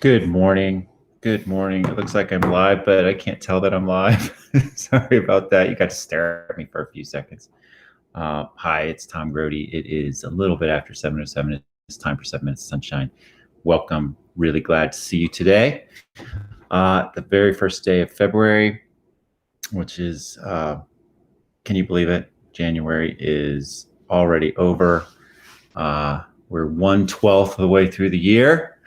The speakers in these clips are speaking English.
Good morning. Good morning. It looks like I'm live, but I can't tell that I'm live. Sorry about that. You got to stare at me for a few seconds. Hi, it's Tom Grody. It is a little bit after 7:07. It's time for 7 Minutes of Sunshine. Welcome. Really glad to see you today. The very first day of February, which is, can you believe it? January is already over. We're 1/12 of the way through the year.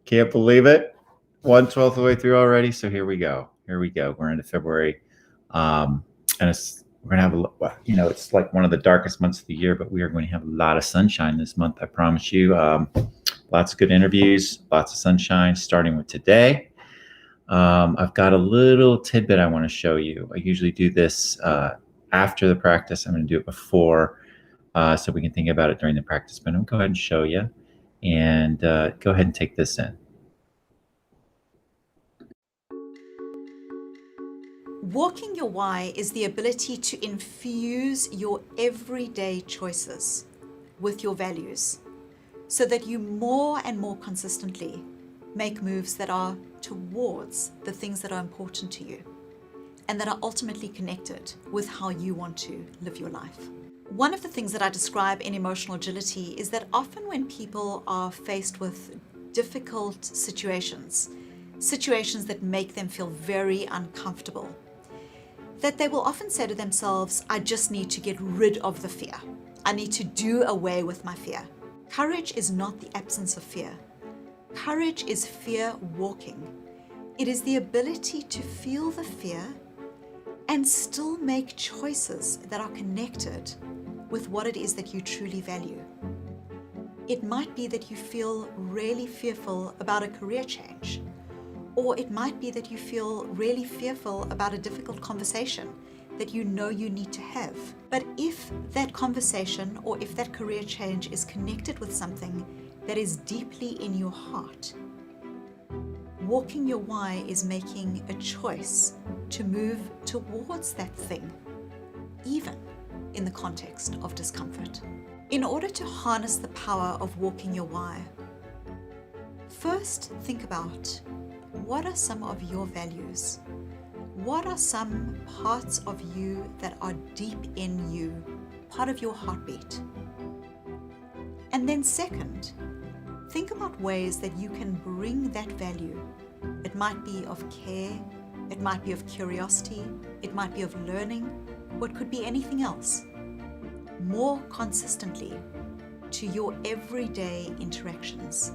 Can't believe it. 1/12 of the way through already. So here we go. We're into February. And we're going to have, it's like one of the darkest months of the year, but we are going to have a lot of sunshine this month. I promise you. Lots of good interviews, lots of sunshine, starting with today. I've got a little tidbit I want to show you. I usually do this after the practice. I'm going to do it before so we can think about it during the practice. But I'm going to go ahead and show you. And go ahead and take this in. Walking your why is the ability to infuse your everyday choices with your values so that you more and more consistently make moves that are towards the things that are important to you and that are ultimately connected with how you want to live your life. One of the things that I describe in emotional agility is that often when people are faced with difficult situations that make them feel very uncomfortable, that they will often say to themselves, I just need to get rid of the fear. I need to do away with my fear. Courage is not the absence of fear. Courage is fear walking. It is the ability to feel the fear and still make choices that are connected with what it is that you truly value. It might be that you feel really fearful about a career change, or it might be that you feel really fearful about a difficult conversation that you know you need to have. But if that conversation or if that career change is connected with something that is deeply in your heart, walking your why is making a choice to move towards that thing, even in the context of discomfort. In order to harness the power of walking your why, first think about what are some of your values? What are some parts of you that are deep in you, part of your heartbeat? And then second, think about ways that you can bring that value. It might be of care, it might be of curiosity, it might be of learning, or it could be anything else, more consistently to your everyday interactions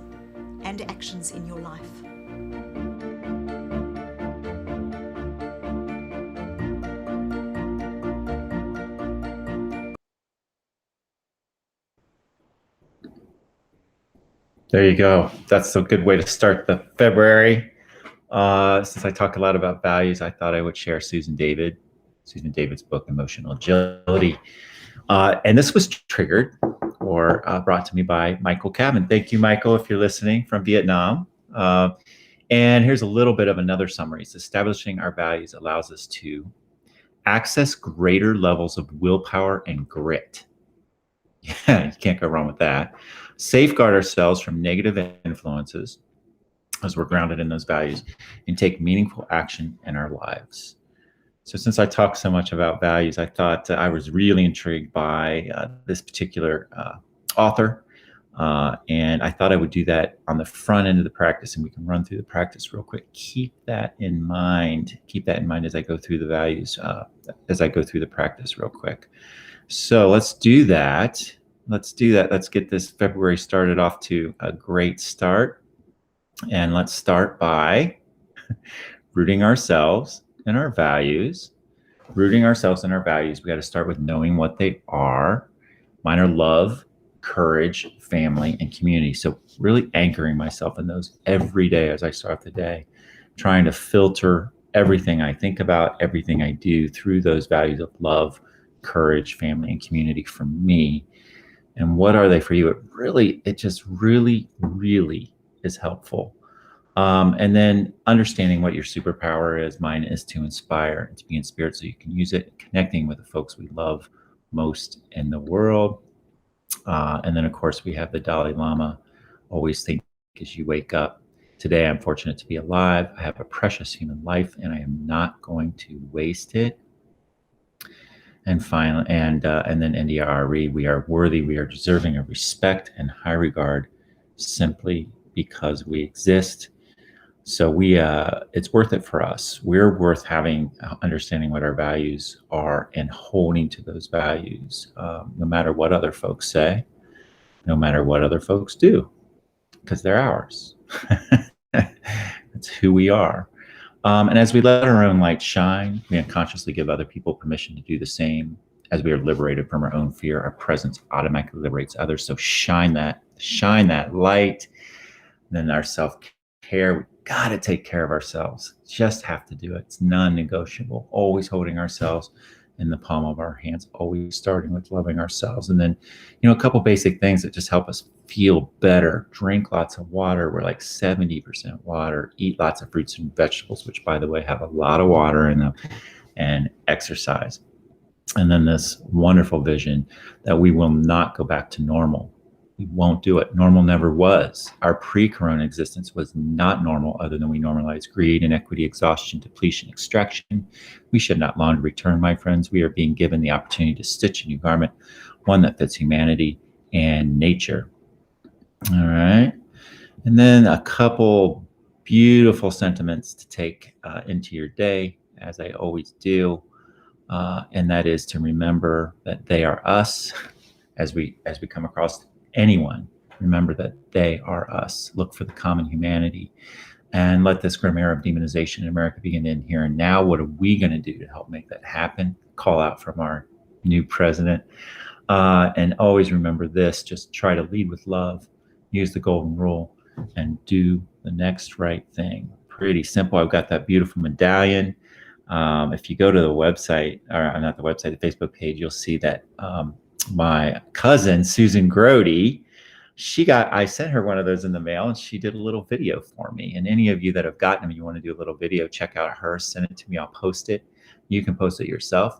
and actions in your life. There you go. That's a good way to start the February. Since I talk a lot about values, I thought I would share Susan David's book, Emotional Agility. And this was triggered or brought to me by Michael Cavan. Thank you, Michael, if you're listening from Vietnam. And here's a little bit of another summary. So establishing our values allows us to access greater levels of willpower and grit. Yeah, you can't go wrong with that. Safeguard ourselves from negative influences as we're grounded in those values, and take meaningful action in our lives. So since I talk so much about values, I thought I was really intrigued by this particular author. And I thought I would do that on the front end of the practice, and we can run through the practice real quick. Keep that in mind. Keep that in mind as I go through the values, as I go through the practice real quick. So let's do that. Let's get this February started off to a great start. And let's start by rooting ourselves in our values. Rooting ourselves in our values, we got to start with knowing what they are. Mine are love, courage, family, and community. So really anchoring myself in those every day as I start the day, trying to filter everything I think about, everything I do through those values of love, courage, family, and community for me. And what are they for you? It just really is helpful. And then understanding what your superpower is. Mine is to inspire and to be in spirit so you can use it, connecting with the folks we love most in the world. And then, of course, we have the Dalai Lama. Always think as you wake up, Today, I'm fortunate to be alive. I have a precious human life, and I am not going to waste it. And finally, and then NDRE, we are worthy, we are deserving of respect and high regard simply because we exist. So it's worth it for us. We're worth understanding what our values are and holding to those values, no matter what other folks say, no matter what other folks do, because they're ours. That's who we are. And as we let our own light shine, we unconsciously give other people permission to do the same. As we are liberated from our own fear, our presence automatically liberates others. So shine that light. And then our self-care, we got to take care of ourselves. Just have to do it. It's non-negotiable. Always holding ourselves in the palm of our hands, always starting with loving ourselves. And then, a couple basic things that just help us feel better. Drink lots of water. We're like 70% water. Eat lots of fruits and vegetables, which, by the way, have a lot of water in them, and exercise. And then this wonderful vision that we will not go back to normal. We won't do it. Normal never was. Our pre-corona existence was not normal, other than we normalized greed, inequity, exhaustion, depletion, extraction. We should not long return, my friends. We are being given the opportunity to stitch a new garment, one that fits humanity and nature. All right. And then a couple beautiful sentiments to take into your day, as I always do. And that is to remember that they are us. As we come across anyone, remember that they are us. Look for the common humanity, and let this grim era of demonization in America begin in here and now. What are we going to do to help make that happen? Call out from our new president. And always remember this: just try to lead with love, use the golden rule, and do the next right thing. Pretty simple. I've got that beautiful medallion. If you go to the website, or not the website, the Facebook page, you'll see that my cousin, Susan Grody, I sent her one of those in the mail, and she did a little video for me. And any of you that have gotten them, you want to do a little video, check out her, send it to me. I'll post it. You can post it yourself.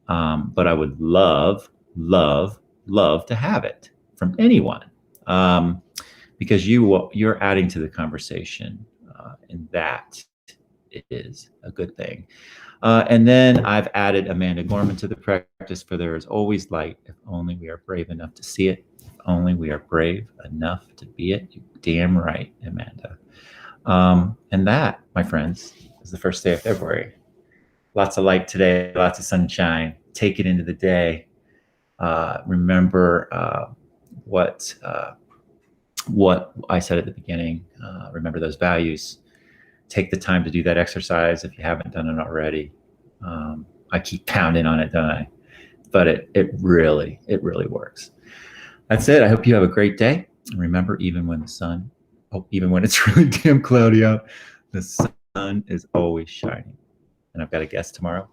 But I would love, love, love to have it from anyone, because you're adding to the conversation, and that is a good thing. And then I've added Amanda Gorman to the practice, for there is always light if only we are brave enough to see it. If only we are brave enough to be it. You're damn right, Amanda. And that, my friends, is the first day of February. Lots of light today, lots of sunshine. Take it into the day. Remember what I said at the beginning. Remember those values. Take the time to do that exercise if you haven't done it already. I keep pounding on it, don't I? But it really works. That's it. I hope you have a great day. And remember, even when it's really damn cloudy out, the sun is always shining. And I've got a guest tomorrow.